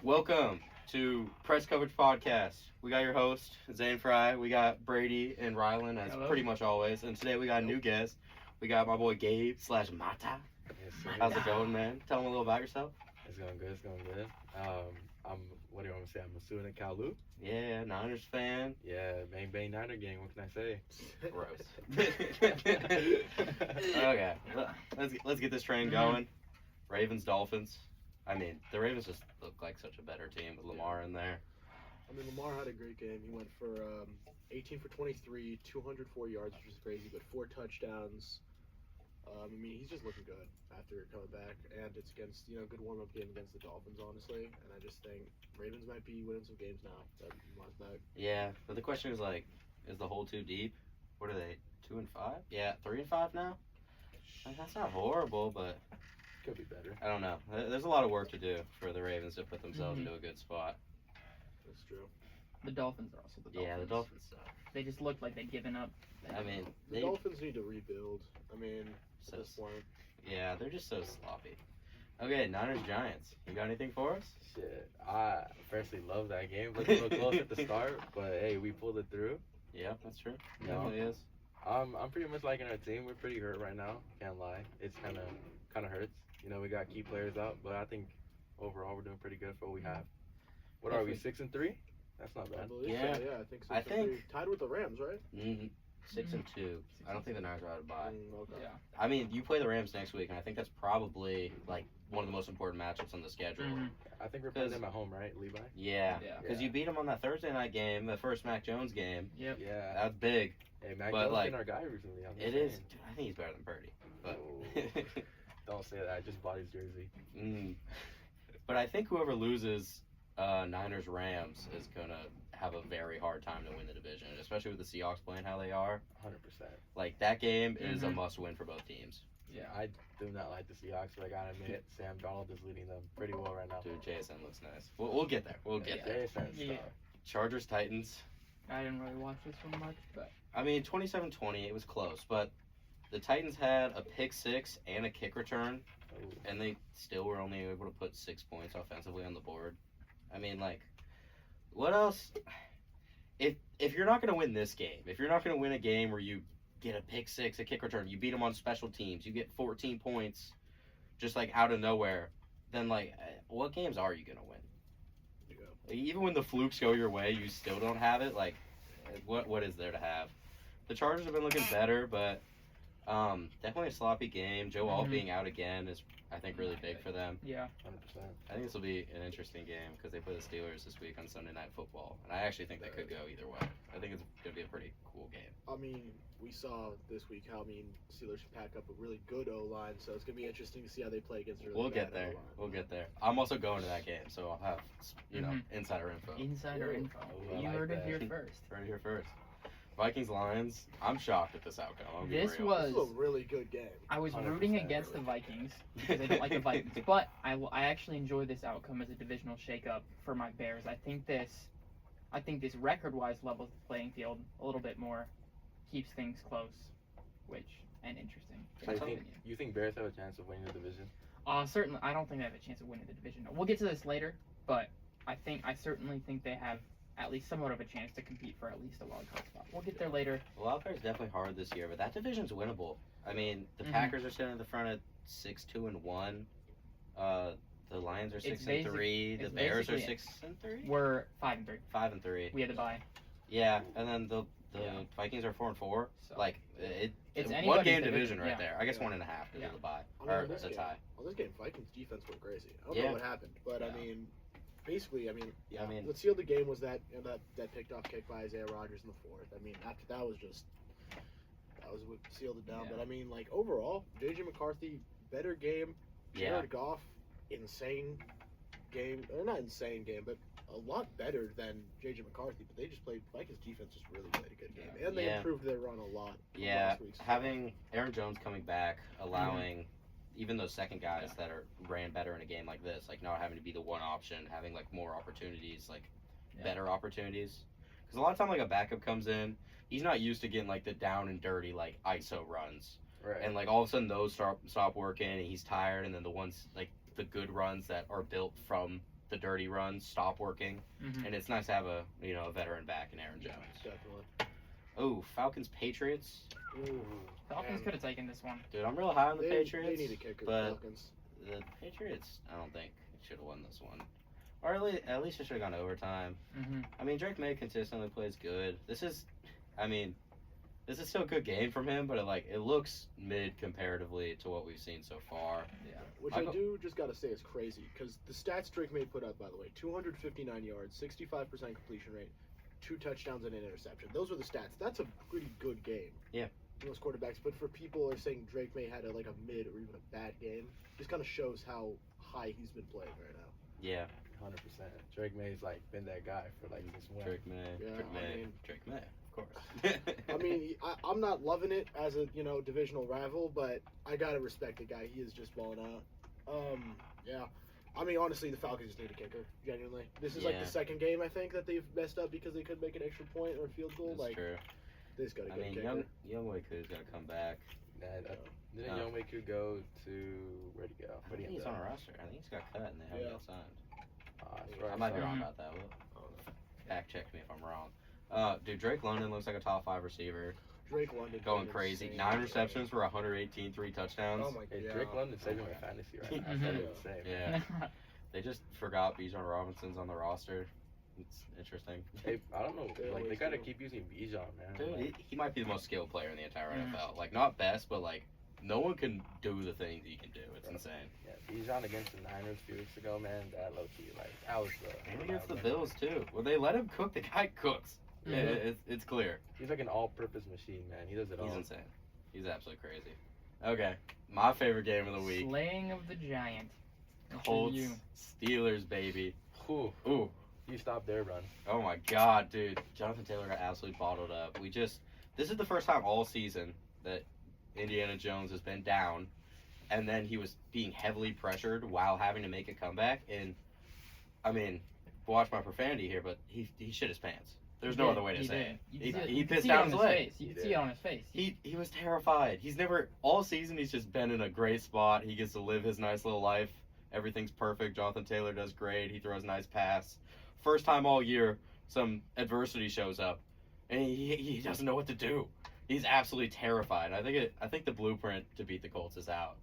Welcome to Press Coverage Podcast. We got your host, Zane Fry. We got Brady and Rylan, as Hello. pretty much always. And today we got a new guest. We got my boy Gabe / Mata. Yes, sir. How's it going, man? Tell them a little about yourself. It's going good. It's going good. What do you want me to say? I'm a student at Cal Yeah, Niners fan. Yeah, Bang Bang Niner gang. What can I say? Gross. Okay, let's get this train going. Ravens, Dolphins. I mean, the Ravens just look like such a better team with Lamar in there. I mean, Lamar had a great game. He went for 18 for 23, 204 yards, which is crazy, but 4 touchdowns. I mean, he's just looking good after coming back, and it's against, good warm-up game against the Dolphins, honestly. And I just think Ravens might be winning some games now. Last night. Yeah, but the question is like, is the hole too deep? What are they? 2-5? Yeah, 3-5 now. Like, that's not horrible, but Could be better. I don't know. There's a lot of work to do for the Ravens to put themselves into a good spot. That's true. The Dolphins are also the Dolphins. Yeah, the Dolphins suck. They just looked like they'd given up. I mean, The Dolphins need to rebuild. I mean, So- at this point. yeah, they're just so sloppy. Okay, Niners Giants. You got anything for us? Shit. I personally love that game. Looked a little close at the start, but hey, we pulled it through. Yeah, that's true. No. Definitely is. I'm pretty much liking our team. We're pretty hurt right now. Can't lie. It's kind of hurts. We got key players out, but I think overall we're doing pretty good for what we have. What are we? 6-3? That's not I bad. believe Yeah. so, yeah. I think so. I think- tied with the Rams, right? Mm-hmm. 6-2. I don't think the Niners are out of bye. Okay. Yeah. I mean, you play the Rams next week, and I think that's probably like one of the most important matchups on the schedule. Mhm. I think we're playing 'Cause- them at home, right, Levi? Yeah, Yeah. because you beat them on that Thursday night game, the first Mac Jones game. Yep. Yeah. That's big. Hey, Mac but, Jones like, been our guy recently. I'm just It is. saying. Dude, I think he's better than Purdy. But Oh. Don't say that. I just bought his jersey. But I think whoever loses Niners Rams is gonna have a very hard time to win the division, especially with the Seahawks playing how they are. 100%. Like that game is a Mhm. must win for both teams. Yeah. I do not like the Seahawks, but I gotta admit, Sam Donald is leading them pretty well right now. Dude, JSN looks nice. We'll get there. We'll get Yeah. there. Jason, Yeah. stop. Chargers Titans. I didn't really watch this one much, but I mean, 27-20, it was close, but the Titans had a pick six and a kick return, Oh. and they still were only able to put 6 points offensively on the board. I mean, like, what else? If you're not going to win this game, if you're not going to win a game where you get a pick six, a kick return, you beat them on special teams, you get 14 points just, like, out of nowhere, then, like, what games are you going to win? Yeah. Like, even when the flukes go your way, you still don't have it. Like, what is there to have? The Chargers have been looking better, but definitely a sloppy game. Joe Alt Mhm. being out again is, I think, really big for them. yeah. 100%. I think this will be an interesting game because they play the Steelers this week on Sunday Night Football, and I actually think that could go either way. I think it's going to be a pretty cool game. I mean, we saw this week how Steelers should pack up a really good O-line, so it's gonna be interesting to see how they play against a really We'll bad get there. O-line. We'll get there. I'm also going to that game, so I'll have Mhm. insider info. Insider Ooh. info. Oh, I You like heard it that. here first. Right here first. Vikings Lions. I'm shocked at this outcome. I'll be This real. was- This is a really good game. I was 100% rooting against the Vikings because I don't like the Vikings, but I actually enjoy this outcome as a divisional shakeup for my Bears. I think this record-wise levels the playing field a little bit more, keeps things close, and interesting. in So my you think, opinion. you think Bears have a chance of winning the division? Certainly, I don't think they have a chance of winning the division. We'll get to this later, but I certainly think they have at least somewhat of a chance to compete for at least a wild card spot. We'll get there later. Wild card's definitely hard this year, but that division's winnable. I mean, the Mhm. Packers are sitting at the front at 6-2-1. The Lions are It's 6-3. The it's Bears are basically- 6-3. We're 5-3. 5-3. We had to buy. Yeah, and then the Yeah. Vikings are 4-4. So Like It's one anybody's game division, division right yeah. there. I guess Yeah. 1.5 because Yeah. of the bye I mean, or on this the game, tie. On this game, Vikings defense went crazy. I don't Yeah. know what happened, but Yeah. I mean, basically, yeah. I mean- what sealed the game was that that picked off kick by Isaiah Rodgers in the fourth. I mean, after that was what sealed it down. Yeah. But I mean, like overall, JJ McCarthy better game. Yeah. Jared Goff, insane game, or not insane game, but a lot better than JJ McCarthy. But they just played Vikings defense just really played a good game, and they Yeah. improved their run a lot. From Yeah, last week's having Aaron Jones coming back, allowing even those second guys that ran better in a game like this, like not having to be the one option, having like more opportunities, like Yeah. better opportunities. Because a lot of time, like a backup comes in, he's not used to getting like the down and dirty like ISO runs, Right. and like all of a sudden those stop working, and he's tired, and then the ones like the good runs that are built from the dirty runs stop working, Mhm. and it's nice to have a a veteran back in Aaron Jones. Definitely. Oh, Falcons Patriots, Ooh, Falcons man. could have taken this one. dude, I'm real high on the They Patriots. need a kicker, but Falcons. the Patriots, I don't think should have won this one, or at least it should have gone to overtime. Mhm. I mean, Drake May consistently plays good. This is still a good game from him, but it looks mid comparatively to what we've seen so far. Which Michael- I do just gotta say is crazy because the stats Drake May put up, by the way, 259 yards, 65% completion rate, 2 touchdowns and an interception. Those were the stats. That's a pretty good game. Yeah. For most quarterbacks, but for people who are saying Drake May had a mid or even a bad game, just kind of shows how high he's been playing right now. Yeah, 100%. Drake May's like been that guy for like this win. Drake May, Yeah, Drake I May, mean- Drake May, of course. I mean, I'm not loving it as a divisional rival, but I gotta respect the guy. He is just balling out. Yeah. I mean, honestly, the Falcons just need a kicker. Genuinely, this is like Yeah. the second game I think that they've messed up because they couldn't make an extra point or a field goal. That's Like true. they just gotta I get mean, a kicker. young Waku's got to come back. Didn't No. Yomiku go to where'd he go? I Where'd he think he's end on up? a roster. I think he's got cut and they haven't Yeah. got signed. That's right. I might be Mhm. wrong about that. Fact check me if I'm wrong. Dude, Drake London looks like a top 5 receiver. Drake London Going played crazy. insane. 9 receptions for 118, 3 touchdowns. Oh my god. Hey, Drake London's saving my fantasy right now. Mhm. That's insane. Yeah. They just forgot Bijan Robinson's on the roster. It's interesting. Hey, I don't know. They Like they always gotta do. keep using Bijan, man. Dude, Like, he might be the most skilled player in the entire Mhm. NFL. Like, not best, but no one can do the things he can do. It's insane. yeah, Bijan against the Niners a few weeks ago, man. That low key, like that was the. And against the Bills too. When they let him cook, the guy cooks. Mhm. Yeah, it's clear. He's like an all-purpose machine, man. He does it He's all. insane. He's absolutely crazy. Okay, my favorite game of the week: Slaying of the Giant. It's Colts you. Steelers, baby. Whew, Ooh, you stopped their run. oh my God, dude! Jonathan Taylor got absolutely bottled up. This is the first time all season that Indiana Jones has been down, and then he was being heavily pressured while having to make a comeback. And I mean, watch my profanity here, but he shit his pants. There's no did, other way to he say did. it. You He, could see it- he you could pissed see down it his on leg. face. You He could see did. it on his face. He was terrified. He's never all season. He's just been in a great spot. He gets to live his nice little life. Everything's perfect. Jonathan Taylor does great. He throws a nice pass. First time all year, some adversity shows up, and he doesn't know what to do. He's absolutely terrified. I think the blueprint to beat the Colts is out.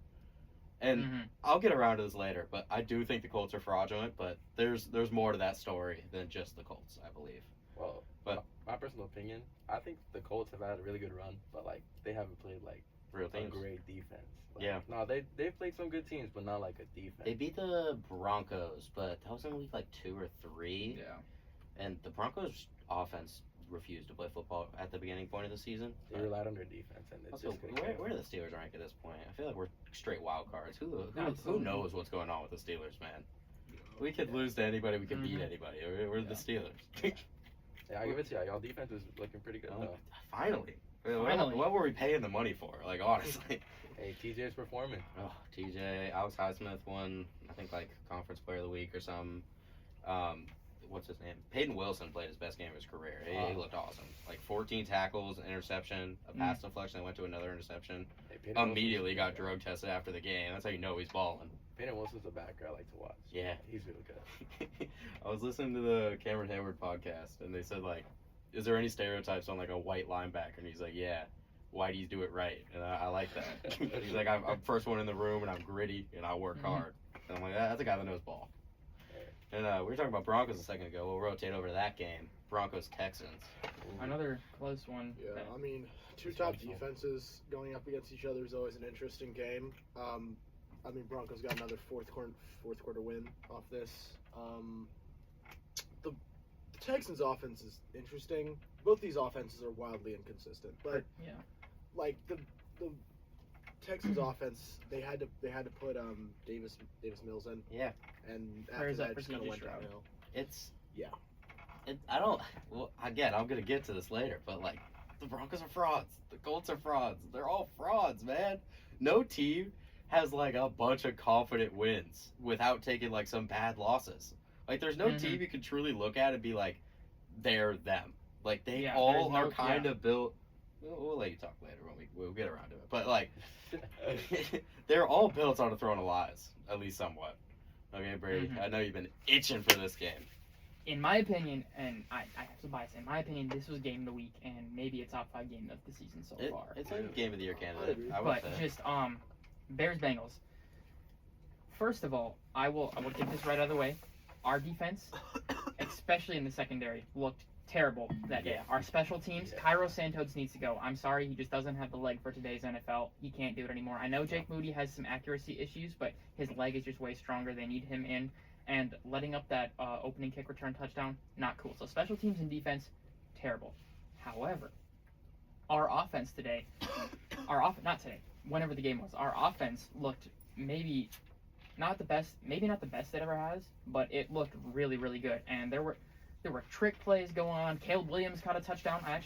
And Mhm. I'll get around to this later, but I do think the Colts are fraudulent. But there's more to that story than just the Colts, I believe. Well, But- my personal opinion, I think the Colts have had a really good run, but like they haven't played like Real a teams. great defense. Like, Yeah. No, they've played some good teams, but not like a defense. They beat the Broncos, but that was in week 2 or 3. Yeah. And the Broncos offense refused to play football at the beginning point of the season. They relied on their defense, and it's Also, just where do the Steelers rank at this point? I feel like we're straight wild cards. Who Absolutely. knows what's going on with the Steelers, man? We could lose to anybody. We could beat Mhm. anybody. We're the Steelers. Yeah, I give it to you. Y'all defense is looking pretty good though. Finally. Finally. What were we paying the money for? Like, honestly. Hey, TJ's performing. Oh, TJ, Alex Highsmith won, I think, like, Conference Player of the Week or something. What's his name? Peyton Wilson played his best game of his career. He looked awesome. Like, 14 tackles, an interception, a pass deflection that went to another interception. Hey, Peyton Immediately got Wilson's a drug tested after the game. That's how you know he's balling. Peyton Wilson's a backer I like to watch. Yeah. He's really good. I was listening to the Cameron Hayward podcast, and they said, like, is there any stereotypes on, like, a white linebacker? And he's like, yeah, whiteys do it right. And I like that. He's like, I'm first one in the room, and I'm gritty, and I work Mhm. hard. And I'm like, that's a guy that knows ball. And we were talking about Broncos a second ago. We'll rotate over to that game. Broncos-Texans. Another close one. Yeah, that- I mean, two It's top fun. defenses going up against each other is always an interesting game. I mean, Broncos got another fourth quarter win off this. The Texans' offense is interesting. Both these offenses are wildly inconsistent, but yeah. like the Texans' offense, they had to put Davis Mills in, Yeah. and after Prayers up that, for just kind of CJ went Stroud. downhill. It's Yeah. I don't. Well, again, I'm gonna get to this later, but like the Broncos are frauds. The Colts are frauds. They're all frauds, man. No team has like a bunch of confident wins without taking like some bad losses. Like there's no Mhm. team you can truly look at and be like, they're them. Like they Yeah, all there's no- are kind of built. We'll let you talk later when we'll get around to it. But like, they're all built on a throne of lies, at least somewhat. Okay, Brady. Mhm. I know you've been itching for this game. In my opinion, and I have to bias, in my opinion, this was game of the week and maybe a top 5 game of the season so far. It's like a game of the year I candidate. agree. I would But say. just Bears Bengals. First of all, I will get this right out of the way. Our defense, especially in the secondary, looked terrible that day. Yeah. Our special teams, Yeah. Cairo Santos needs to go. I'm sorry, he just doesn't have the leg for today's NFL. He can't do it anymore. I know Jake Moody has some accuracy issues, but his leg is just way stronger. They need him in. And letting up that opening kick return touchdown, not cool. So special teams and defense, terrible. However, our offense today, not today, whenever the game was, our offense looked maybe not the best it ever has, but it looked really, really good. And there were trick plays going on. Caleb Williams caught a touchdown. I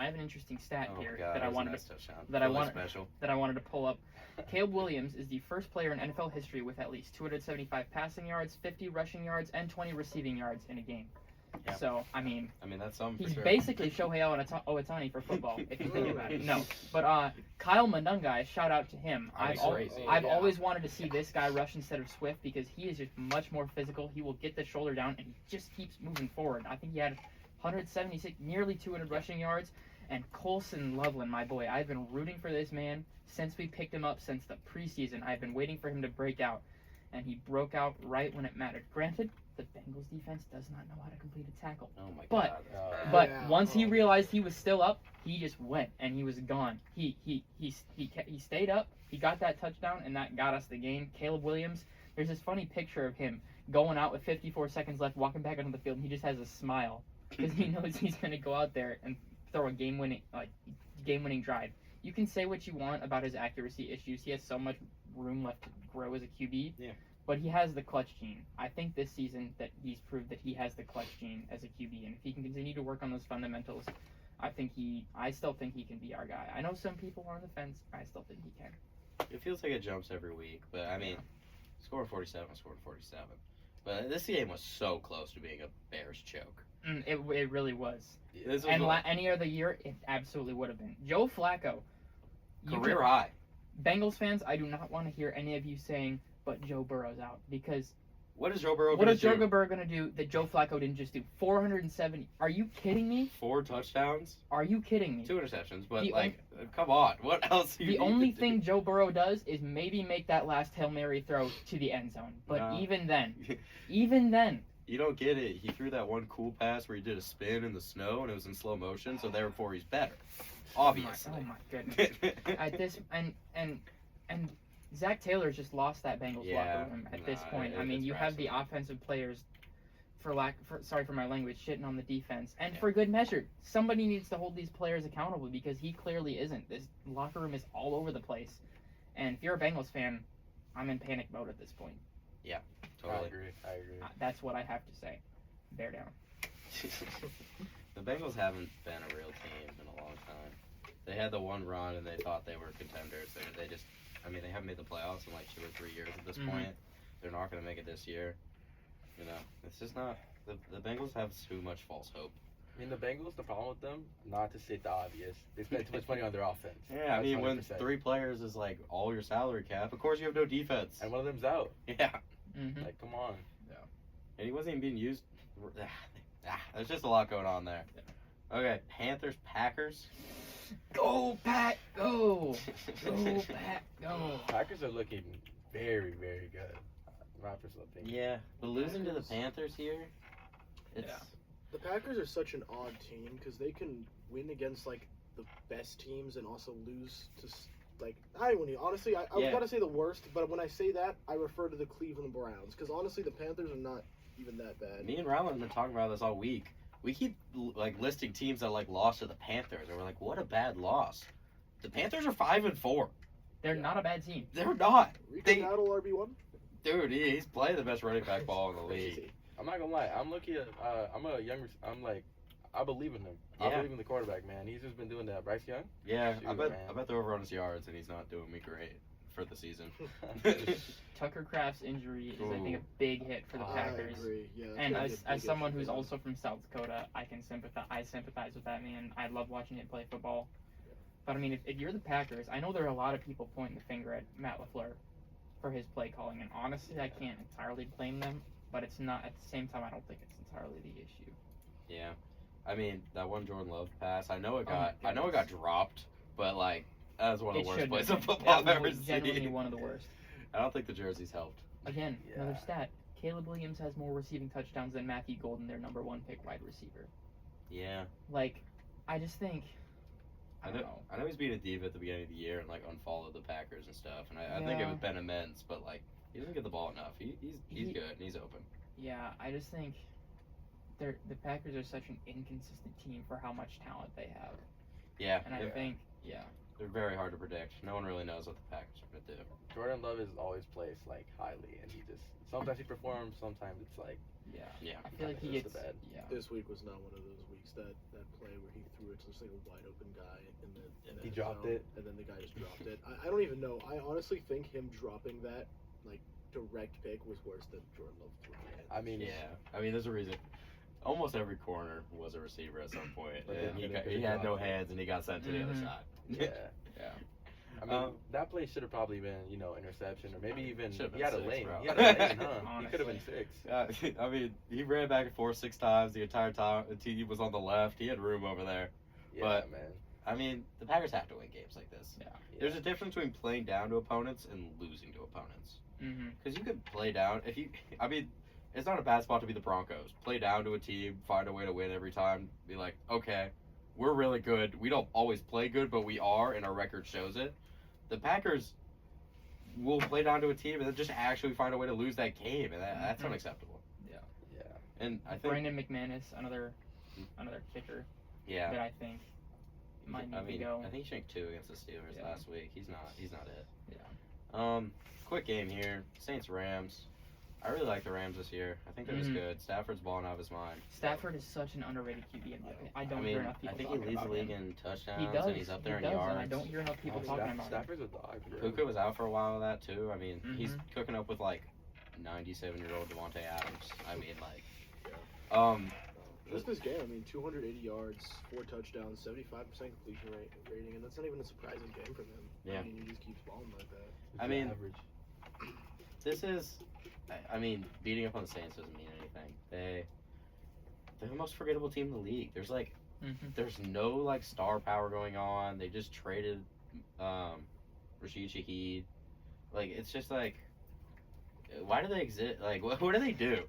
have an interesting stat Oh here my God, that I was a wanted nice touchdown. that I Really wanted- special. to pull up. Caleb Williams is the first player in NFL history with at least 275 passing yards, 50 rushing yards, and 20 receiving yards in a game. Yeah. So, I mean, I mean, that's something for he's sure. basically Shohei Ohtani for football, if you think about it. No, but Kyle Mundungai, shout out to him. That's I've crazy. I've Yeah. always wanted to see this guy rush instead of Swift because he is just much more physical. He will get the shoulder down and he just keeps moving forward. I think he had 176, nearly 200 rushing yards. And Colson Loveland, my boy, I've been rooting for this man since we picked him up since the preseason. I've been waiting for him to break out, and he broke out right when it mattered. Granted, the Bengals defense does not know how to complete a tackle. Oh my But- God. But Yeah. once he realized he was still up, he just went and he was gone. He stayed up. He got that touchdown and that got us the game. Caleb Williams, there's this funny picture of him going out with 54 seconds left, walking back onto the field, and he just has a smile because he knows he's going to go out there and throw a game-winning drive. You can say what you want about his accuracy issues. He has so much room left to grow as a QB. Yeah. But he has the clutch gene. I think this season that he's proved that he has the clutch gene as a QB, and if he can continue to work on those fundamentals, I still think he can be our guy. I know some people are on the fence. I still think he can. It feels like it jumps every week, but I mean, scored 47. But this game was so close to being a Bears choke. It really was. This was And a any other year, it absolutely would have been. Joe Flacco. you career can- high. Bengals fans, I do not want to hear any of you saying, but Joe Burrow's out. Because What is Joe Burrow what going is to Joe do? Burrow going to do that Joe Flacco didn't just do? 470. Are you kidding me? 4 touchdowns, Are you kidding me? 2 interceptions. But The come on, what else? Do you The need to only do? thing Joe Burrow does is maybe make that last Hail Mary throw to the end zone. But No. even then, You don't get it. He threw that one cool pass where he did a spin in the snow and it was in slow motion, so therefore he's better. Obviously. Oh my goodness. At this and Zach Taylor's just lost that Bengals Yeah, locker room at this nah, point. I mean, it's you have the rational. offensive players sorry for my language, shitting on the defense. And Yeah. for good measure, somebody needs to hold these players accountable because he clearly isn't. This locker room is all over the place. And if you're a Bengals fan, I'm in panic mode at this point. Totally. I agree. That's what I have to say. Bear down. The Bengals haven't been a real team in a long time. They had the one run and they thought they were contenders. They just, I mean, they haven't made the playoffs in like 2 or 3 years at this Mhm. point. They're not going to make it this year. You know, it's just not. The Bengals have too much false hope. I mean, the Bengals, the problem with them, not to state the obvious, they spend too much money on their offense. Yeah, I That's mean, when 100%. 3 players is like all your salary cap, of course you have no defense. And one of them's out. Yeah, Mm-hmm. Like, come on. and he wasn't even being used. There's just a lot going on there. Okay, Panthers, Packers. Go Pat, go! Go Pat, go! Packers are looking very, very good. My personal opinion. Yeah, but losing to the Panthers here, it's Yeah. The Packers are such an odd team because they can win against like the best teams and also lose to like I wouldn't honestly I was Yeah. gonna say the worst, but when I say that I refer to the Cleveland Browns because honestly the Panthers are not even that bad. Me and Rylan have been talking about this all week. We keep like listing teams that like lost to the Panthers, and we're like, what a bad loss. The Panthers are 5-4. They're not a bad team. They're not, Rico they- Dowdle RB1. dude. He's playing the best running back ball in the league. I'm not gonna lie. I'm looking at. I believe in him. I Yeah. believe in the quarterback, man. He's just been doing that. Bryce Young. Yeah, I Shoot, bet man. they're over on his yards, and he's not doing me great for the season. Tucker Kraft's injury is, I think, a Ooh. big hit for the I Packers. agree. Yeah, it's And gonna be a as big someone issue who's for them. also from South Dakota, I sympathize with that man. I love watching him play football. But I mean, if you're the Packers, I know there are a lot of people pointing the finger at Matt LaFleur for his play calling, and honestly, I can't entirely blame them. But it's not at the same time. I don't think it's entirely the issue. Yeah, I mean that one Jordan Love pass. I know it Oh my got dropped, but like that was one of It the worst shouldn't plays have of been. football I've That ever was genuinely seen. one of the worst. I don't think the jerseys helped. Again, another Yeah. stat. Caleb Williams has more receiving touchdowns than Matthew Golden, their number 1 pick wide receiver. Yeah, Like, I just think. I don't know. I know he's being a diva at the beginning of the year and like unfollowed the Packers and stuff, and I think it Yeah. was been immense, but like he doesn't get the ball enough. He's He- good and he's open. Yeah, I just think the Packers are such an inconsistent team for how much talent they have, Yeah, and I Yeah. think they're very hard to predict. No one really knows what the Packers are gonna do. Jordan Love is always placed like highly, and he just sometimes he performs, sometimes it's like yeah, Yeah, I feel like he That's gets the bad. yeah. This week was not one of those weeks. That play where he threw it to just like a wide open guy in the He end dropped zone, it. and then the guy just dropped it. I don't even know. I honestly think him dropping that like direct pick was worse than Jordan Love throwing it. I mean, Yeah, I mean there's a reason. Almost every corner was a receiver at some point, But and then he had no dropped it. hands, and he got sent to the other Mhm. side. yeah. Yeah. I mean, Um, that play should have probably been, interception, or maybe even Should've he been had a 6, lane. bro. He had a lane, huh? He could have been Honestly. 6. I mean, he ran back and forth 6 times the entire time. The team was on the left. He had room over there. Yeah, But- man. I mean, the Packers have to win games like this. Yeah. There's a difference between playing down to opponents and losing to opponents. Mm-hmm. Because you could play down if you. I mean, it's not a bad spot to be the Broncos. Play down to a team, find a way to win every time. Be like, okay, we're really good. We don't always play good, but we are, and our record shows it. The Packers will play down to a team and then just actually find a way to lose that game, and that's Mhm. unacceptable. Yeah. And I think, Brandon McManus, another kicker yeah, that I think might need I mean, to go. I think he shanked 2 against the Steelers Yeah. last week. He's not it. Yeah. Quick game here. Saints Rams. I really like the Rams this year. I think they're just Mhm. good. Stafford's balling out of his mind. Stafford is such an underrated QB. I don't I hear mean, enough I people think he talking leads the about league him. in touchdowns, He does. and he's up there he in does, yards. and I don't hear enough people Oh, talking about him. Stafford's a dog, bro. Puka was out for a while of that too. I mean, he's Mhm. cooking up with like 97-year-old Devontae Adams. I mean, like, Just this game, I mean, 280 yards, 4 touchdowns, 75% completion rating, and that's not even a surprising game for them. Yeah. I mean, he just keeps balling like that. I mean- average. this is, I mean, beating up on the Saints doesn't mean anything. They're the most forgettable team in the league. There's like, Mm-hmm. there's no like star power going on. They just traded Rashid Shaheed. Like, it's just like, why do they exist? Like, what do they do?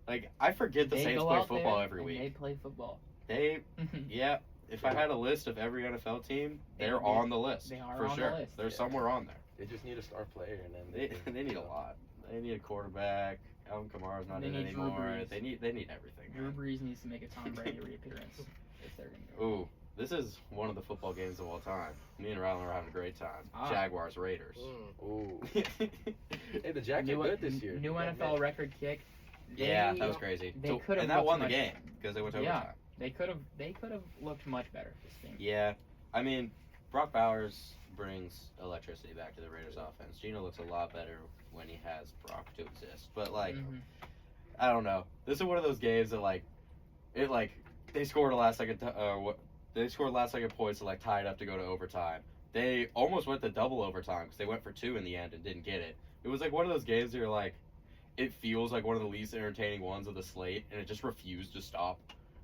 Like, I forget the They Saints go play out football there every and week. They play football. They, Mhm. yeah. If I had a list of every NFL team, They they're would be- on the list they are for on the sure. list. They're Yeah. somewhere on there. They just need a star player, and then They need a lot. They need a quarterback. Alvin Kamara's not They in need Drew anymore. Brees. They need everything. Drew man. Brees needs to make a Tom Brady reappearance if they're gonna go. Ooh, this is one of the football games of all time. Me and Rylan are having a great time. Ah. Jaguars Raiders. Ooh. Hey, the Jacks are good this year. New Man, NFL record kick. Yeah, They- that was crazy. they could've and that looked won the much- game because they went to Yeah. overtime. They could have looked much better this game. Yeah, I mean, Brock Bowers brings electricity back to the Raiders offense. Gino looks a lot better when he has Brock to exist. But like, Mhm. I don't know. This is one of those games that like, they scored a last second. They scored last second points to like tie it up to go to overtime. They almost went to double overtime because they went for 2 in the end and didn't get it. It was like one of those games where you're like, it feels like one of the least entertaining ones of the slate, and it just refused to stop.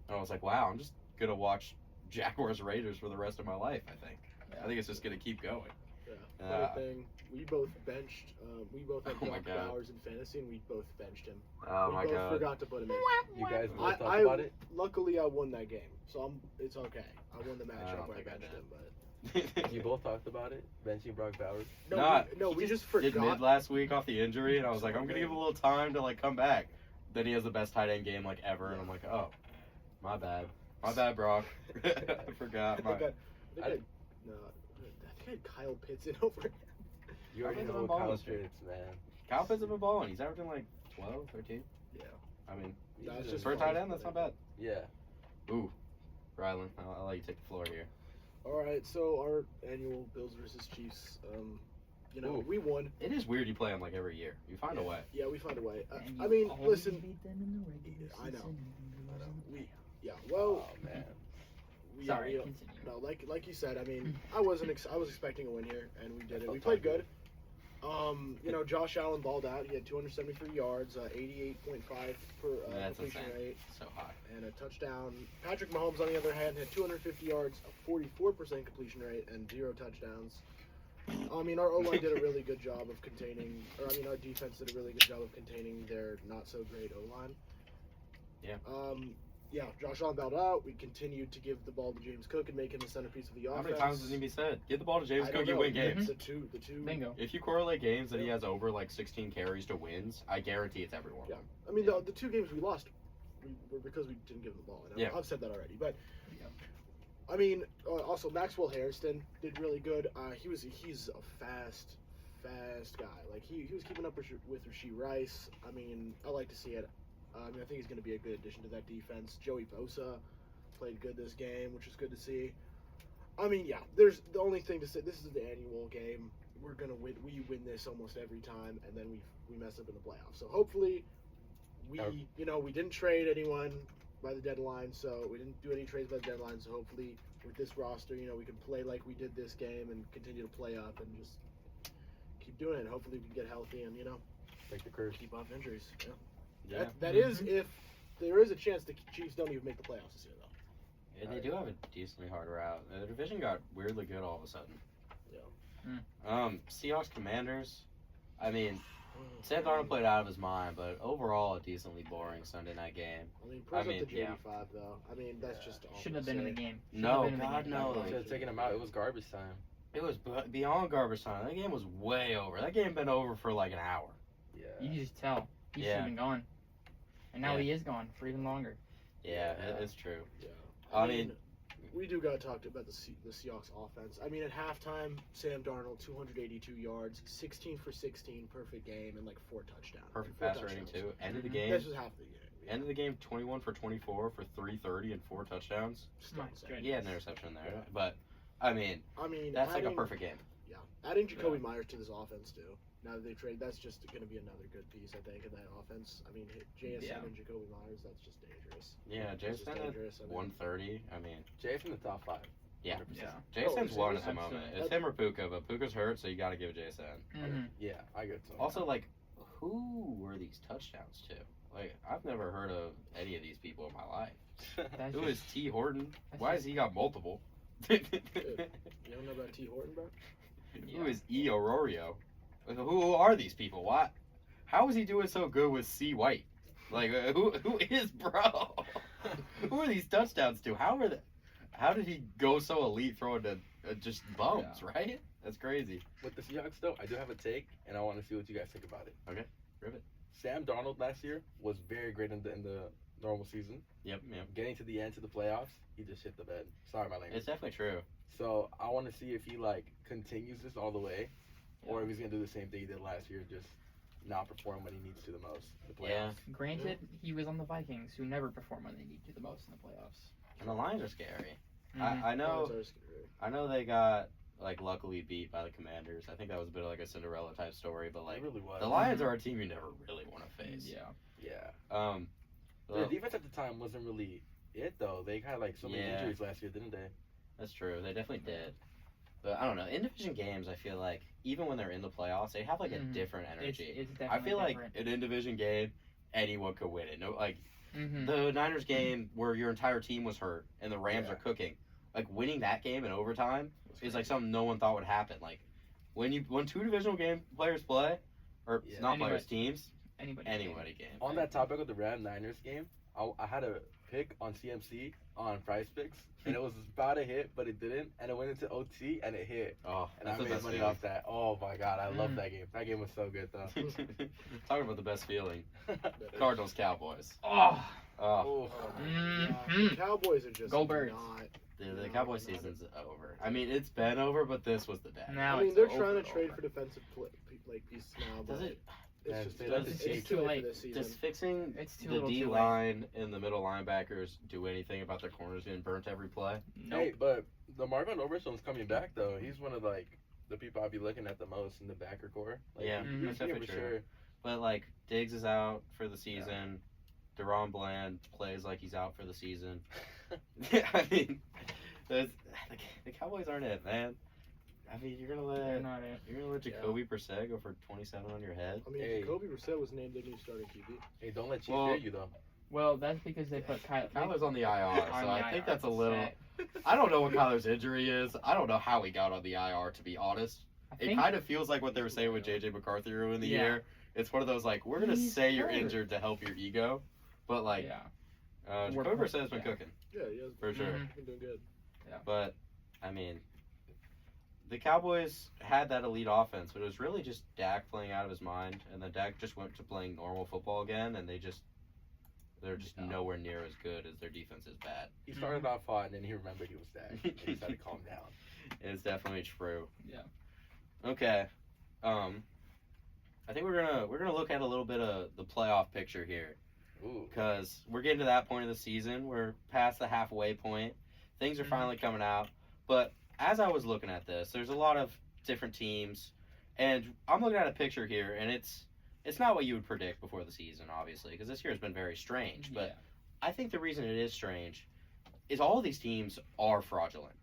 And I was like, wow, I'm just gonna watch Jaguars Raiders for the rest of my life. I think it's just gonna keep going. Yeah. Funny thing, we both benched. We both had Oh my Brock God. Bowers in fantasy, and we both benched him. Oh we my both god. forgot to put him in. You guys both talked I about it? luckily I won that game, so it's okay. I won the I matchup don't where I think I benched did. him, but You both talked about it? Benching Brock Bowers? no, Nah, we he just Did mid forgot. last week off the injury, and I was like, I'm gonna give him a little time to like come back. Then he has the best tight end game like ever, and I'm like, oh, my bad, Brock. I forgot. I My, think I had Kyle Pitts in over him. You already Offensive know and Kyle balls, dude. Pitts, man. Kyle Pitts has been balling. He's averaging like 12, 13. Yeah. I mean, That's He's just for a fun. tight end, that's not bad. Yeah. Ooh, Rylan, I'll let you take the floor here. All right, so our annual Bills versus Chiefs. Ooh. We won. It is weird you play them like every year. You find a way. Yeah, we found a way. And I you mean, always listen. beat them in the regular I know. season. Well, Oh, man. Sorry, we, continue. no, like you said. I mean, I was expecting a win here, and we did it. felt We played good. good. Josh Allen balled out. He had 273 yards, 88.5 per That's completion insane. rate, So high. and a touchdown. Patrick Mahomes, on the other hand, had 250 yards, a 44% completion rate, and 0 touchdowns. Our O-line did a really good job of containing, our defense did a really good job of containing their not-so-great O-line. Yeah. Josh Allen balled out. We continued to give the ball to James Cook and make him the centerpiece of the offense. How many times does it be said? Give the ball to James I Cook, don't you know. win games. The two. Bingo. If you correlate games that he has over like 16 carries to wins, I guarantee it's every one. Yeah. The 2 games we lost were because we didn't give him the ball. And Yeah. I've said that already. But, Yeah. Also Maxwell Hairston did really good. He's a fast guy. Like, he was keeping up with Rashee Rice. I like to see it. I think he's going to be a good addition to that defense. Joey Bosa played good this game, which is good to see. There's the only thing to say. This is the annual game. We're gonna win. We win this almost every time, and then we mess up in the playoffs. So hopefully, we didn't trade anyone by the deadline, so we didn't do any trades by the deadline. So hopefully, with this roster, we can play like we did this game and continue to play up and just keep doing it. Hopefully, we can get healthy and Take the curse. keep off injuries. Yeah. Yeah. That is if there is a chance the Chiefs don't even make the playoffs this year, though. And they do have a decently hard route. The division got weirdly good all of a sudden. Yeah. Seahawks Commanders. Sam Darnold played out of his mind, but overall a decently boring Sunday night game. Props up to yeah. JD5 though. That's just all Shouldn't have been in the game. No, Shouldn't have God, been in the no. game. Should have taken him out. It was garbage time. It was beyond garbage time. That game was way over. That game been over for like an hour. Yeah. You can just tell. He should Yeah. have been gone. And now Yeah. he is gone for even longer. Yeah, Yeah. it's true. Yeah. We do got to talk about the Seahawks offense. At halftime, Sam Darnold 282 yards, 16 for 16, perfect game, and like 4 touchdowns. Perfect 4 passer rating touchdowns. too. End of the Mhm. game. This was half the game. Yeah. End of the game. 21 for 24 for 330 and 4 touchdowns. Still My insane. goodness. He had an interception there, Yeah. but that's like a perfect game. Yeah, adding Jacoby Myers to this offense too. Now that they trade, that's just going to be another good piece, I think, in that offense. JSN Yeah. and Jacoby Myers, that's just dangerous. Yeah, That's just Jason at dangerous. 130. Jay's in the top 5. Yeah. 100%. Yeah. Jason's Oh, one at the absolutely. moment. It's him or Puka, but Puka's hurt, so you got to give it Jason. Mm-hmm. Yeah, I get some. Also, like, who were these touchdowns to? Like, I've never heard of any of these people in my life. That's Who is T. Horton? that's Why just- has he got multiple? You don't know about T. Horton, bro? Who is E. Arorio? Like, who are these people? Why? How is he doing so good with C. White? Like, who is bro? Who are these touchdowns to? How did he go so elite throwing to just bums? Right? That's crazy. With the Seahawks, though, I do have a take, and I want to see what you guys think about it. Okay, rivet. Sam Darnold last year was very great in the normal season. Yep. Getting to the end to the playoffs, he just hit the bed. Sorry, my language. It's definitely true. So I want to see if he continues this all the way, or if he's gonna do the same thing he did last year, just not perform when he needs to the most. In the playoffs. Yeah. Granted, he was on the Vikings, who never perform when they need to the most in the playoffs. And the Lions are scary. Mhm. I know. Lions are scary. I know they got luckily beat by the Commanders. I think that was a bit of like a Cinderella type story, but It really was. the Lions are a team you never really want to face. Yeah. Yeah. The Well, defense at the time wasn't really it though. They had so many Yeah. injuries last year, didn't they? that's true. They definitely did. But I don't know. In division games, I feel like even when they're in the playoffs, they have a Mhm. different energy. It's I definitely feel different. like an in division game, anyone could win it. No, Mhm. the Niners game where your entire team was hurt and the Rams Yeah. are cooking. Like winning that game in overtime is like something no one thought would happen. Like when 2 divisional game players play, or Yeah. not Anybody. players, teams, Anybody. anybody game. On that topic of the Niners game, I had a pick on CMC on Prize Picks, and it was about to hit, but it didn't, and it went into OT and it hit, Oh, and that's I the made best money feeling. off that. Oh my god, I love Mm. that game. That game was so good though. Talking about the best feeling. Cardinals Cowboys. Oh. Oh, Oh, Oh, Mhm. the Cowboys are just Go Birds. not. the Cowboys season's over. I mean, it's been over, but this was the day. Now they're it's trying over. to trade for defensive pieces now, but Does it? Yeah, it's just they let the it's Chiefs- too Too late late. for this season. Does fixing It's too the little D too late. line and the middle linebackers do anything about their corners getting burnt every play? Nope. Hey, but the Marvin Overshown's coming back though. He's one of the people I'd be looking at the most in the backer core. Yeah, he's that's here definitely for true. sure. But Diggs is out for the season. Deron Bland plays like he's out for the season. I mean, the Cowboys aren't it, man. I mean, They're not it. you're gonna let Jacoby Brissett go for 27 on your head. I mean, Hey. Jacoby Brissett was named the new starting QB. Hey, don't let Chief Well- hear you though. Well, that's because they put Kyler's on the IR, so on the I think IR, that's a little. sad. I don't know what Kyler's injury is. I don't know how he got on the IR, to be honest. I It think kind of feels like what they were saying with JJ McCarthy earlier in the Yeah. year. It's one of those like, we're gonna He's say you're hurt. injured to help your ego, but like, yeah. Jacoby We're- Brissett's been yeah. cooking Yeah, he has for sure. Mhm. been doing good. But I mean, the Cowboys had that elite offense, but it was really just Dak playing out of his mind, and then Dak just went to playing normal football again, and they're just Yeah. nowhere near as good as their defense is bad. He started off hot and then he remembered he was Dak. And he had to calm down. It's definitely true. Yeah. Okay. I think we're gonna look at a little bit of the playoff picture here, Ooh. because we're getting to that point of the season. We're past the halfway point. Things are Mhm. finally coming out. But as I was looking at this, there's a lot of different teams, and I'm looking at a picture here, and it's not what you would predict before the season, obviously, because this year has been very strange. But Yeah. I think the reason it is strange is all of these teams are fraudulent.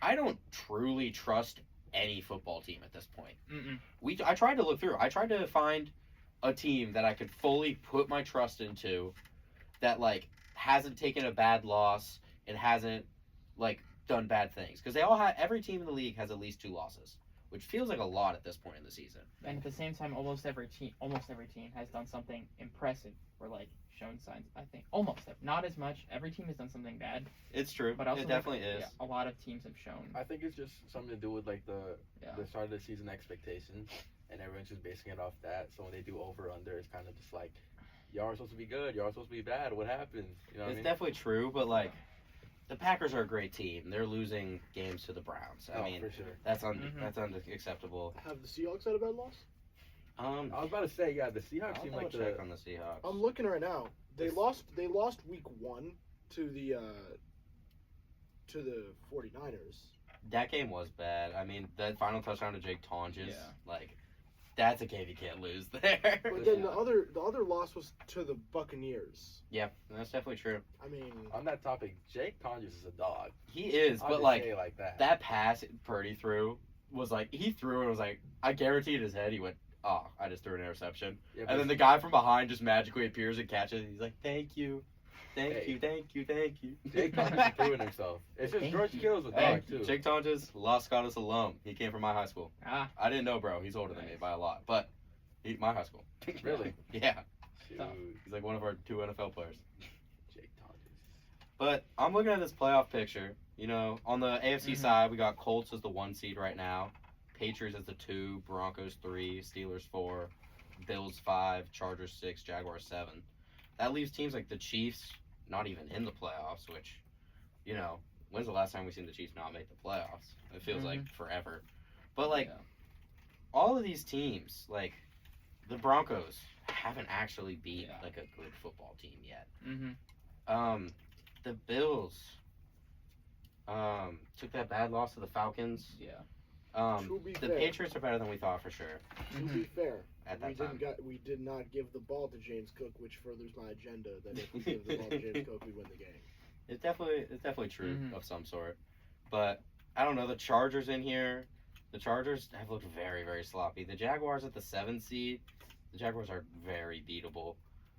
I don't truly trust any football team at this point. Mm-mm. I tried to look through. I tried to find a team that I could fully put my trust into, that like hasn't taken a bad loss and hasn't like done bad things, because they all have, every team in the league has at least 2 losses, which feels like a lot at this point in the season. And at the same time, almost every team has done something impressive or like shown signs. I think not as much. Every team has done something bad, It's true. but also It definitely is. a lot of teams have shown. I think it's just something to do with like the Yeah. start of the season expectations, and everyone's just basing it off that. So when they do over under, it's kind of just like, y'all are supposed to be good, y'all are supposed to be bad. What happens? You know what I It's mean? definitely true, but like the Packers are a great team. They're losing games to the Browns. I Oh, mean, for sure. that's Mhm. that's unacceptable. Have the Seahawks had a bad loss? I was about to say, yeah, the Seahawks I'll seem double like check the on the Seahawks. I'm looking right now. They This- lost week 1 to the 49ers. That game was bad. I mean, that final touchdown to Jake Tonges, Yeah. like, that's a game you can't lose there. But then Yeah. the other loss was to the Buccaneers. Yeah, that's definitely true. I mean, on that topic. Jake Tonjes is a dog. He is, I'll but just like say it like that. that pass Purdy threw was like he threw and was like I guarantee in his head he went, oh, I just threw an interception, Yeah, but and then the guy from behind just magically appears and catches. He's like, thank you, thank Hey. you, thank you, thank you. Jake Tonjes is proving himself. It's just Thank George you. Kittle's a Hey, dog too. Jake Tonges, Los Gatos alum. He came from my high school. Ah, I didn't know, bro. He's older than me Nice. by a lot, but he's my high school. Really? Yeah, Shoot, he's like one of our 2 NFL players. Jake Tonjes. But I'm looking at this playoff picture. You know, on the AFC Mhm. side, we got Colts as the 1 seed right now, Patriots as the 2, Broncos 3, Steelers 4, Bills 5, Chargers 6, Jaguars 7. That leaves teams like the Chiefs not even in the playoffs, which, you know, when's the last time we've seen the Chiefs not make the playoffs? It feels like forever. But, like, yeah. all of these teams, like, the Broncos haven't actually beat, Yeah. like, a good football team yet. Mm-hmm. The Bills took that bad loss to the Falcons. Yeah. to be The fair, Patriots are better than we thought for sure to Mhm. be fair, at that we time. did not give the ball to James Cook, which furthers my agenda that if we give the ball to James Cook, we win the game. It's definitely true Mhm. of some sort, but I don't know. The Chargers in here, the Chargers have looked very, very sloppy. The Jaguars at the 7 seed, the Jaguars are very beatable.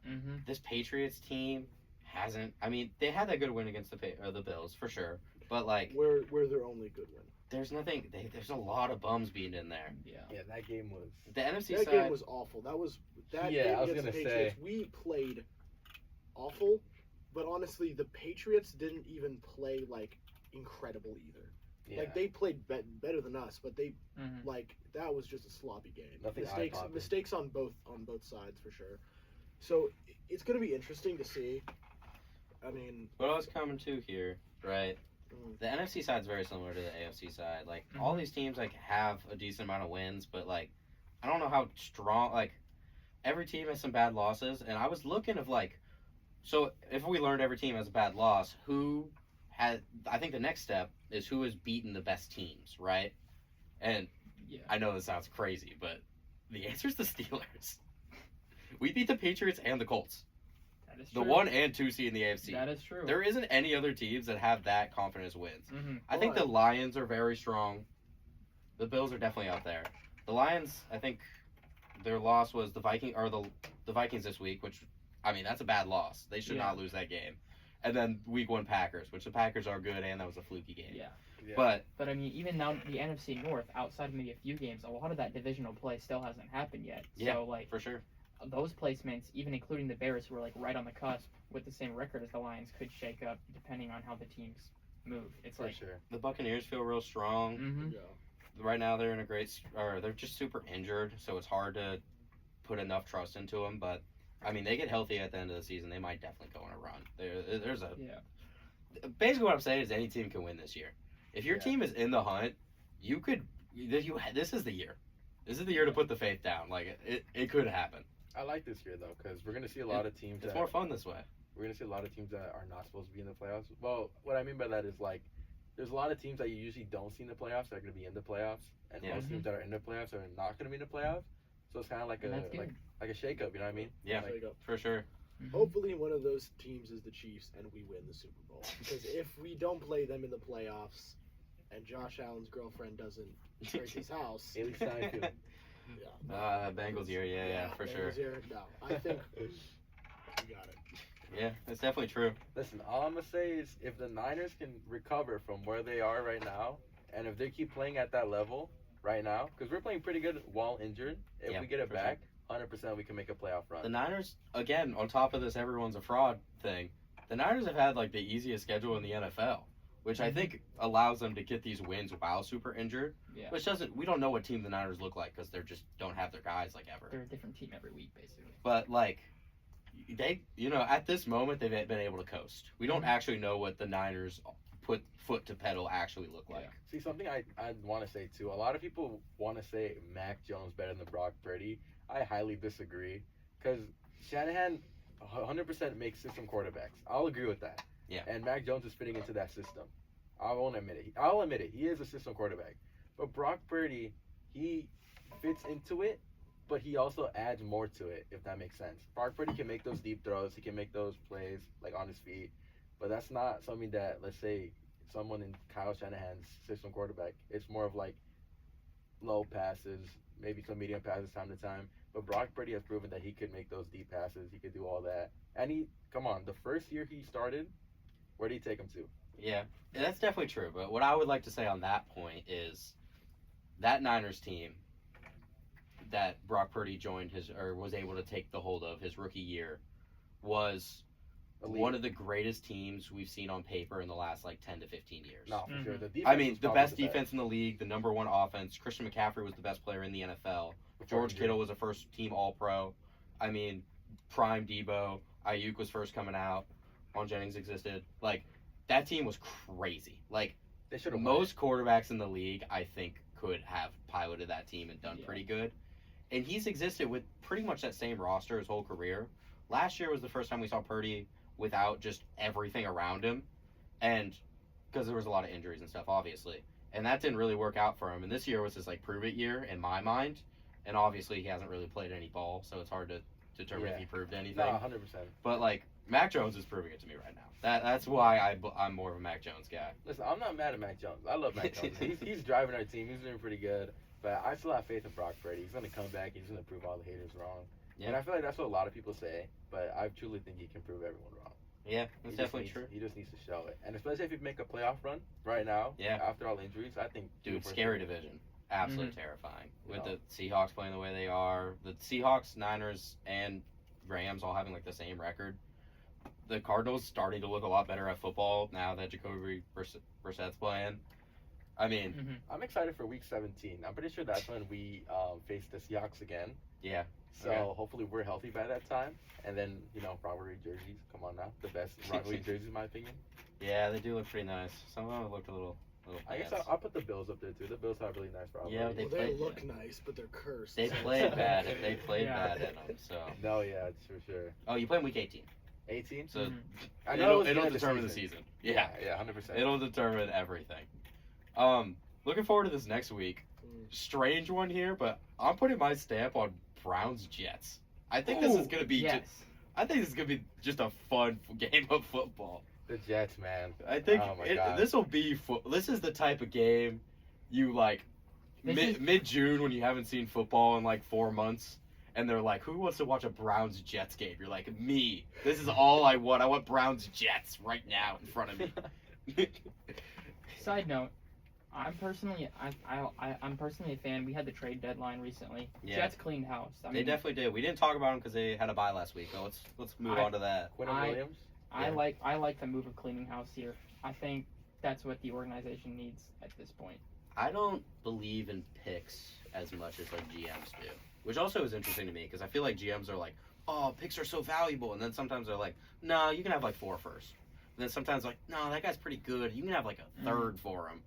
Mm-hmm. This Patriots team hasn't. I mean, they had that good win against the Bills for sure, but like, We're their only good win. there's nothing. There's a lot of bums being in there. Yeah. Yeah, that game was. The NFC That side. game was awful. That Yeah, game I was against the gonna Patriots, say. we played awful, but honestly, the Patriots didn't even play like incredible either. Yeah. Like they played better than us, but they Mm-hmm. like that was just a sloppy game. Nothing eye-popping. Mistakes on both sides for sure. So it's gonna be interesting to see. I mean, What I was coming to here, right? Mm. The NFC side is very similar to the AFC side. Like all these teams like have a decent amount of wins, but like I don't know how strong. Like every team has some bad losses, and I was looking of like, so if we learned every team has a bad loss, who had? I think the next step is who has beaten the best teams, right? And Yeah. I know this sounds crazy, but the answer is the Steelers. We beat the Patriots and the Colts, That is the true. 1 and 2 seed in the AFC. That is true. There isn't any other teams that have that confidence wins. Mm-hmm. I think the Lions are very strong. The Bills are definitely out there. The Lions, I think, their loss was the Vikings this week, which, I mean, that's a bad loss. They should Yeah. not lose that game. And then week 1 Packers, which the Packers are good, and that was a fluky game. Yeah. Yeah. But But I mean, even now the NFC North, outside of maybe a few games, a lot of that divisional play still hasn't happened yet. Yeah. So like for sure, those placements, even including the Bears, who are like right on the cusp with the same record as the Lions, could shake up depending on how the teams move. It's for like, sure. the Buccaneers feel real strong. mm-hmm. Yeah. Right now they're in a they're just super injured, so it's hard to put enough trust into them. But I mean, they get healthy at the end of the season, they might definitely go on a run. There's a Yeah. basically what I'm saying is any team can win this year. If your Yeah. team is in the hunt, this is the year. This is the year to put the faith down. Like it could happen. I like this year though, because we're gonna see a lot of teams. It's that, more fun this way. We're gonna see a lot of teams that are not supposed to be in the playoffs. Well, what I mean by that is like, there's a lot of teams that you usually don't see in the playoffs that are gonna be in the playoffs, and Yeah. most teams that are in the playoffs are not gonna be in the playoffs. So it's kind of like And that's good. like a shakeup. You know what I mean? Yeah, There you go. for sure. Mhm. Hopefully, one of those teams is the Chiefs, and we win the Super Bowl. Because if we don't play them in the playoffs, and Josh Allen's girlfriend doesn't break his house, Haley Steinfeld. yeah, Bengals year, yeah, for sure. Bengals year, no, I think we got it. Yeah, it's definitely true. Listen, all I'm gonna say is if the Niners can recover from where they are right now, and if they keep playing at that level right now, because we're playing pretty good while injured, if Yeah, we get it for back, 100% we can make a playoff run. The Niners, again, on top of this everyone's a fraud thing, the Niners have had like the easiest schedule in the NFL, which I think allows them to get these wins while super injured. Yeah. Which we don't know what team the Niners look like because they're just don't have their guys like ever. They're a different team every week, basically. But like, they, at this moment they've been able to coast. We don't actually know what the Niners put foot to pedal actually look like. See, something I want to say too. A lot of people want to say Mac Jones better than Brock Purdy. I highly disagree because Shanahan 100% makes system quarterbacks. I'll agree with that. Yeah. And Mac Jones is fitting into that system. I won't admit it. I'll admit it. He is a system quarterback. But Brock Purdy, he fits into it, but he also adds more to it, if that makes sense. Brock Purdy can make those deep throws. He can make those plays like on his feet. But that's not something that, let's say, someone in Kyle Shanahan's system quarterback, it's more of like low passes, maybe some medium passes time to time. But Brock Purdy has proven that he could make those deep passes. He could do all that. And the first year he started, where did he take him to? Yeah, that's definitely true. But what I would like to say on that point is that Niners team that Brock Purdy was able to take the hold of his rookie year was Elite. one of the greatest teams we've seen on paper in the last like 10 to 15 years. No, for sure. The defense I mean, was the probably best defense in the league, the number one offense. Christian McCaffrey was the best player in the NFL. George Kittle was a first team All Pro. I mean, prime Debo. Ayuk was first coming out. Ron Jennings existed. Like, that team was crazy. Like, They should have most quarterbacks in the league, I think, could have piloted that team and done Yeah. pretty good. And he's existed with pretty much that same roster his whole career. Last year was the first time we saw Purdy without just everything around him. And because there was a lot of injuries and stuff, obviously. And that didn't really work out for him. And this year was his, like, prove it year in my mind. And obviously he hasn't really played any ball, so it's hard to determine if he proved anything. No, 100%. But, like, Mac Jones is proving it to me right now. That's why I'm more of a Mac Jones guy. Listen, I'm not mad at Mac Jones. I love Mac Jones. He's driving our team. He's doing pretty good. But I still have faith in Brock Purdy. He's going to come back. He's going to prove all the haters wrong. Yeah. And I feel like that's what a lot of people say. But I truly think he can prove everyone wrong. Yeah, He that's just definitely needs- true. He just needs to show it. And especially if you make a playoff run right now, Yeah. after all injuries, I think... Dude, for scary sure. division. Absolutely terrifying. With No. the Seahawks playing the way they are, the Seahawks, Niners, and Rams all having like the same record. The Cardinals starting to look a lot better at football now that Jacoby Brissett's playing. I mean, Mm-hmm. I'm excited for Week 17. I'm pretty sure that's when we face the Seahawks again. yeah, So Okay. hopefully we're healthy by that time. And then, rivalry jerseys. Come on now. The best rivalry jerseys, in my opinion. yeah, they do look pretty nice. Some of them looked a little I guess pants. I'll put the Bills up there, too. The Bills have really nice rivalry. Yeah, they Well, they played- look nice, but they're cursed. They so played it's- bad. They played Yeah. bad in them. So, No, yeah, it's for sure. oh, you play in week 18, 18? so Mhm. I know it was the it'll end of determine the season. Yeah, Yeah, 100%. it'll determine everything. Looking forward to this next week. Strange one here, but I'm putting my stamp on Browns Jets. I think this is gonna be. Yes. I think this is gonna be just a fun game of football. The Jets, man. I think Oh my God. this will be. This is the type of game you like Mid June when you haven't seen football in like 4 months, and they're like, "Who wants to watch a Browns Jets game?" You're like, "Me. This is all I want. I want Browns Jets right now in front of me." Side note, I'm personally a fan. We had the trade deadline recently. Yeah. Jets cleaned house. I They mean, definitely did. We didn't talk about them because they had a bye last week. But let's move on to that. Quinn I- Williams. I Yeah. like the move of cleaning house here. I think that's what the organization needs at this point. I don't believe in picks as much as like GMs do, which also is interesting to me because I feel like GMs are like, "Oh, picks are so valuable," and then sometimes they're like, "No, you can have like 4 first." And then sometimes like, "No, that guy's pretty good. You can have like a third for him."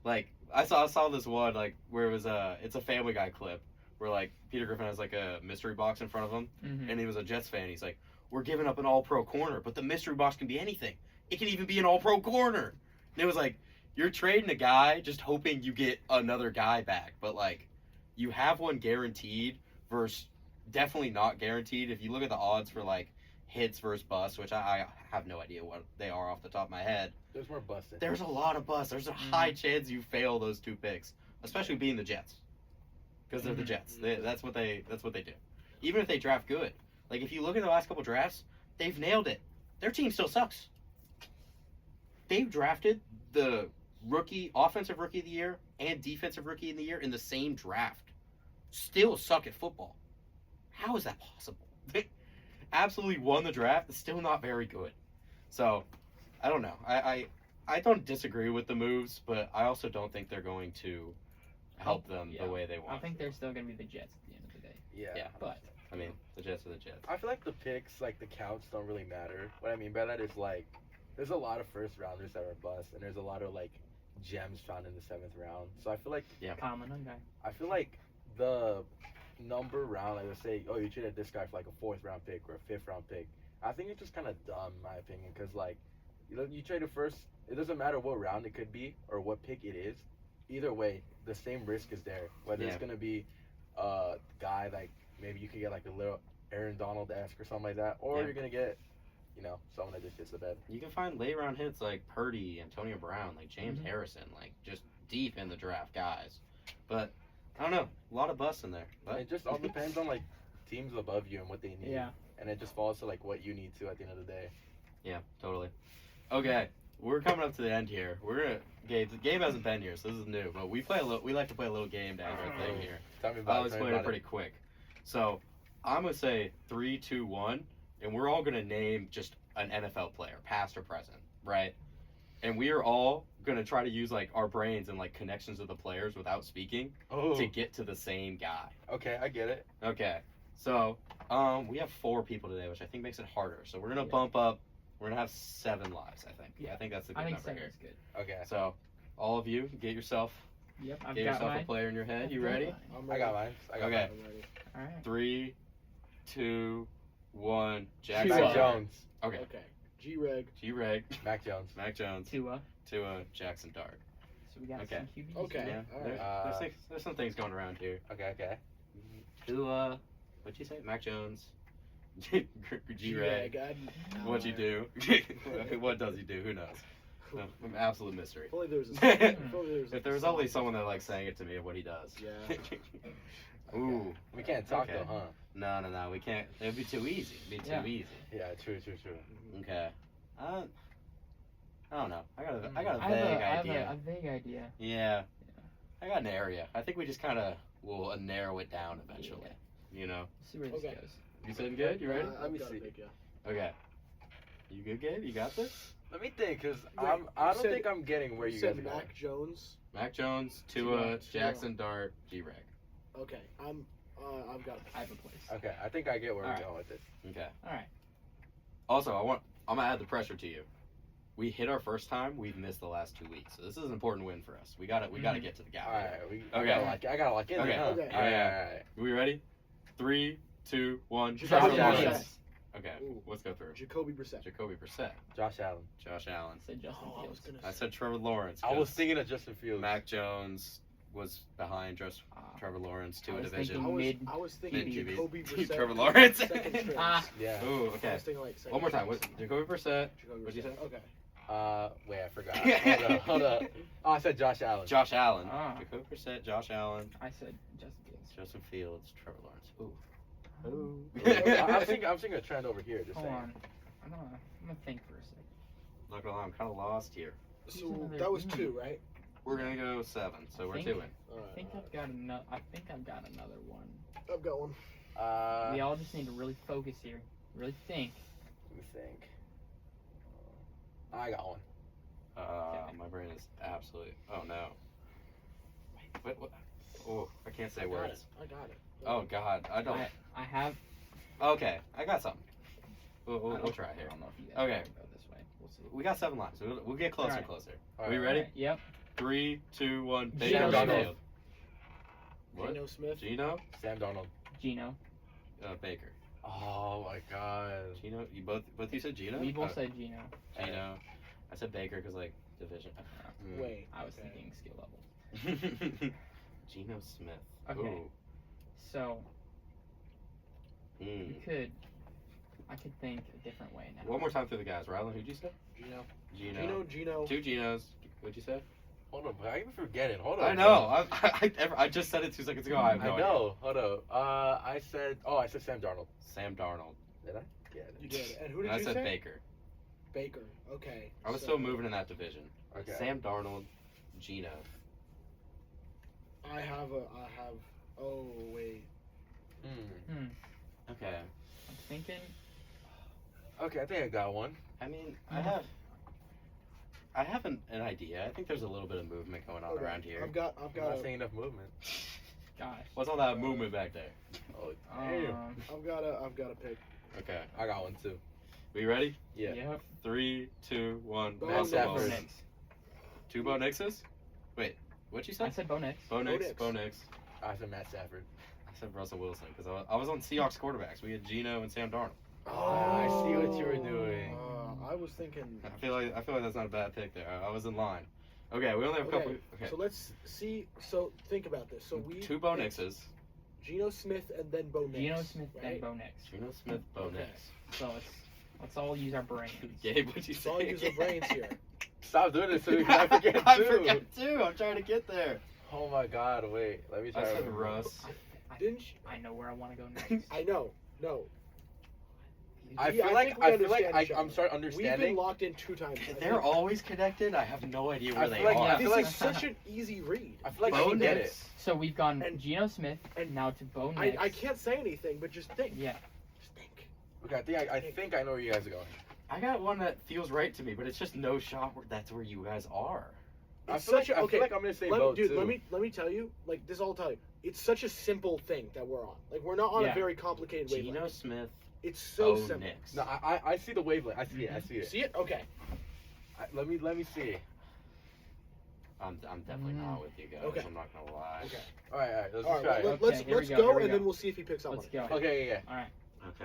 Like I saw this one like where it was it's a Family Guy clip where like Peter Griffin has like a mystery box in front of him, Mm-hmm. and he was a Jets fan. He's like, "We're giving up an All-Pro corner, but the mystery box can be anything. It can even be an All-Pro corner." And it was like, you're trading a guy just hoping you get another guy back, but like, you have one guaranteed versus definitely not guaranteed. If you look at the odds for like hits versus busts, which I have no idea what they are off the top of my head, There's more busted. there's a lot of busts. There's a high chance you fail those 2 picks, especially being the Jets, because they're the Jets. That's what they do. Even if they draft good, like if you look at the last couple drafts, they've nailed it. Their team still sucks. They've drafted the offensive rookie of the year and defensive rookie of the year in the same draft. Still suck at football. How is that possible? They absolutely won the draft. It's still not very good. So, I don't know. I don't disagree with the moves, but I also don't think they're going to help them Yeah. the way they want. I think they're still going to be the Jets at the end of the day. Yeah. But I mean, the Jets are the Jets. I feel like the picks, like the counts, don't really matter. What I mean by that is like, there's a lot of first rounders that are bust, and there's a lot of like gems found in the 7th round. So I feel like common guy. the number round, like let's say, oh, you traded this guy for like a 4th round pick or a 5th round pick. I think it's just kind of dumb, in my opinion, because like, you traded first. It doesn't matter what round it could be or what pick it is. Either way, the same risk is there. Whether it's gonna be a guy like maybe you could get like a little Aaron Donald-esque or something like that, or you're gonna get, someone that just gets the bed. You can find late round hits like Purdy, Antonio Brown, like James Harrison, like just deep in the draft guys. But I don't know, a lot of busts in there. But It just all depends on like teams above you and what they need. Yeah. And it just falls to like what you need to at the end of the day. Yeah, totally. Okay, we're coming up to the end here. Gabe hasn't been here, so this is new. But we like to play a little game down our thing here. Tell me I'll about explain it pretty quick. So I'm gonna say 3, 2, 1, and we're all gonna name just an NFL player, past or present, right? And we are all gonna try to use like our brains and like connections of the players without speaking to get to the same guy. Okay, I get it. Okay, so we have 4 people today, which I think makes it harder. So we're gonna bump up. We're gonna have 7 lives, I think. Yeah. I think that's a good I think number here. 7 is good. Okay. So all of you, get yourself Yep, I've get got yourself mine. a player in your head. You ready? I'm I ready. got mine. Okay. I'm ready. All right. 3, 2, 1. Jackson. Mac Tua. Jones. Okay. Okay. G-Reg. G-Reg, Mac Jones. Mac Jones, Tua. Tua, Jackson Dart. So we got Okay. some QBs. Okay. Yeah, all right. there's some things going around here. Okay. Tua, what'd you say? Mac Jones, G-Reg. What'd you do? What does he do? Who knows? No, absolute mystery. If only there was If there was only someone that like saying it to me of what he does. Yeah. Ooh. We can't talk Okay. though, huh? No, we can't. It'd be too easy. It'd be too Yeah. easy. Yeah, true. Okay. I don't know. I got a I vague have idea. a vague idea. Yeah. I got an area. I think we just kind of will narrow it down eventually. You know. Let's see where this Okay. goes. You said good? You ready? Let me Got a see. big, yeah. Okay. You good, Gabe? You got this? Let me think, cause Wait, I you don't said- think I'm getting where you said guys are going. Mac Jones. Mac Jones, Tua, Tua. Jackson Dart, G-Reg. Okay. I've got. I have a place. Okay, I think I get where Alright. we're going with this. Okay. All right. Also, I'm gonna add the pressure to you. We hit our first time. We've missed the last 2 weeks, so this is an important win for us. We gotta get to the guy. All right, Okay. I gotta lock in. Okay. Huh? Okay. All right. Are we ready? 3, 2, 1. Josh Trevor Allen. Lawrence. Okay, Ooh. let's go through. Jacoby Brissett. Jacoby Brissett, Josh Allen. Josh Allen. Said Justin Oh, I was Fields. gonna. I said Trevor Lawrence. I was 'cause thinking of Justin Fields. Mac Jones was behind just Ah. Trevor Lawrence to I a was division. thinking I was thinking mid QB. Jacoby Brissett. Trevor Lawrence. Second string. Ah. Yeah. Ooh, I okay. was thinking like second One more time. strings. What, Jacoby Brissett. Jacoby What'd you Brissett. say? Okay. Wait, I forgot. Hold up. Oh, I said Josh Allen. Josh Allen. Ah. Jacoby Brissett, Josh Allen, I said Justin Fields. Joseph Fields, Trevor Lawrence. Ooh. I'm seeing a trend over here. Just Hold saying. on. I'm gonna think for a second. Not gonna lie, I'm kind of lost here. So another- that was 2, right? We're gonna go 7, so we're Think- 2 in. All I right. think I've got another. I think I've got another one. I've got one. We all just need to really focus here. Really think. Let me think. I got one. Okay. My brain is absolutely. Oh no. Wait, what? Oh, I can't say I got words. it. I got it. Oh God, I don't. I have. Okay, I got something. We'll I try don't- here. I don't know if you guys Okay. want to go this way. We'll see. We got 7 lines. We'll get closer and Alright. closer. All Are we right. ready? Alright, Yep. 3, 2, 1. Geno Baker Smith. Mayfield. What? Geno Smith. Gino? Sam Darnold. Gino. Baker. Oh my God. Gino? You both you said Gino? We both said Gino. Gino. I said Baker because like division. Mm. Wait. I was okay. thinking skill level. Geno Smith. Okay. Ooh. So Mm. I could think a different way now. One more time through the guys. Rylan, who'd you say? Geno. Geno. 2 Genos. What'd you say? Hold on, but I even forgetting. Hold on. I know. I just said it 2 seconds ago. I have no I idea. know. Hold up. I said Sam Darnold. Sam Darnold. Did I? Yeah. You did. And who And did I you said say? Baker. Baker. Okay. I was so still moving in that division. Okay. Sam Darnold, Gino. I have. Oh wait. Hmm. Okay. I'm thinking. Okay, I think I got one. I mean, I have an idea. I think there's a little bit of movement going on Okay, around here. I've got. I'm A, not seeing enough movement. Gosh. What's all that movement back there? Oh, damn. I've got a pick. Okay. I got one too. We ready? Yeah. Yep. 3, 2, 1. Bo Matt Nix. Stafford. Stafford. Nix. 2 Bo Nixes? Wait, what'd you say? I said Bo Nix. Bo Nix. Nix. Bo Nix. I said Matt Stafford. I said Russell Wilson because I was on Seahawks quarterbacks. We had Gino and Sam Darnold. I see what you were doing. I was thinking. I feel like that's not a bad pick there. I was in line. Okay, we only have a couple. Okay. So let's see. So think about this. So we 2 Bo picked Nixes. Geno Smith and then Bo Nix. Geno Smith right? and Bo Nix. Gino Smith, Bo Okay. Nix. So let's all use our brains. Gabe, what'd you Let's say? all use our brains here. Stop doing this to me 'cause I forget too. I forget too. I'm trying to get there. Oh my God! Wait, let me try. I to said remember. Russ. Didn't you? I know where I want to go next. I know. No. I We- feel like think we I'm understand each other. starting We've been understanding. locked in 2 times. I They're think always connected. I have no idea where I they feel like- are. I This feel like- is such an easy read. I feel like Bo I get Nix. it. So we've gone And- Geno Smith and- now to Bo Nix. I can't say anything, but just think. Yeah. Just think. Okay, I think I know where you guys are going. I got one that feels right to me, but it's just no shot where that's where you guys are. I It's feel like such a- I okay, feel like I'm gonna say Let Bo me, dude, too. let me tell you, like this. I'll tell you, it's such a simple thing that we're on. Like we're not on Yeah. a very complicated wavelength. Gino Smith, It's so Bo simple. Nix. No, I see the wavelength. I see it. I see You it. see it? Okay. Let me see. I'm definitely not with you guys. Okay. I'm not gonna lie. Okay. All right, let's All just right. try. Well, it. let's here we let's go, go, here we and go. then we'll see if he picks up Let's on it. go. Okay, yeah. All right. Okay.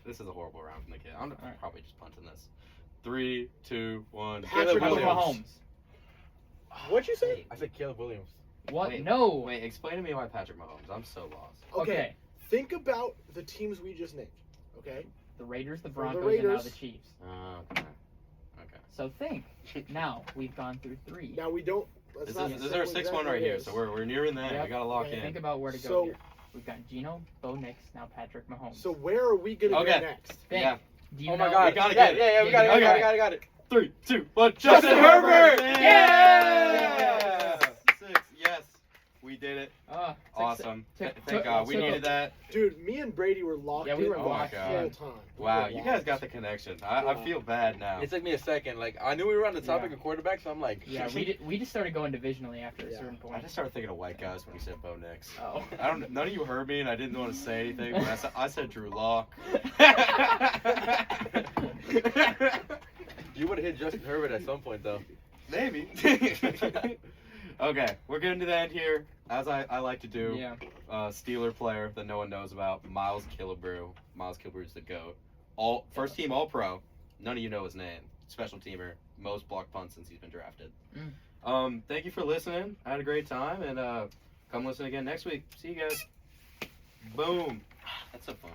This is a horrible round from the kid. I'm Alright. probably just punting this. 3, 2, 1. Patrick Patrick Mahomes. Mahomes. What'd you say? I said Caleb Williams. What? Wait, No. Wait, explain to me why Patrick Mahomes. I'm so lost. Okay. Think about the teams we just named. Okay. The Raiders, the the Broncos, and now Raiders. the Chiefs. Okay. So think. Now we've gone through 3. Now we don't. Let's This not is say our what 6-1 exactly right it here, is. so we're nearing that. Yep. We gotta lock Okay. in. Think about where to go So- here. We've got Geno, Bo Nix, now Patrick Mahomes. So where are we gonna Okay. go next? Think. Yeah. Do you Oh my know- God! We gotta yeah, get it. yeah, we Yeah, got it. 3, 2, 1. Justin Justin Herbert! Herbert! Yeah! 6. Yes. We did it. Took Awesome. took- Thank God. We took- needed that. Dude, me and Brady were locked Yeah, we in were the locked whole in. time. Wow, We were you guys locked. got the connection. I feel bad now. It took me a second. Like I knew we were on the topic Yeah. of quarterbacks, so I'm like, Yeah, we just started going divisionally after a Yeah. certain I point. just started thinking of white guys when you said Bo Nix. Oh. I don't. None of you heard me, and I didn't want to say anything. But I said Drew Lock. you would have hit Justin Herbert at some point though. Maybe. Okay, we're getting to the end here, as I like to do. Yeah. Steeler player that no one knows about, Miles Killebrew. Miles Killebrew's the GOAT. First team All Pro. None of you know his name. Special teamer, most blocked punts since he's been drafted. Thank you for listening. I had a great time, and come listen again next week. See you guys. Boom. That's so fun.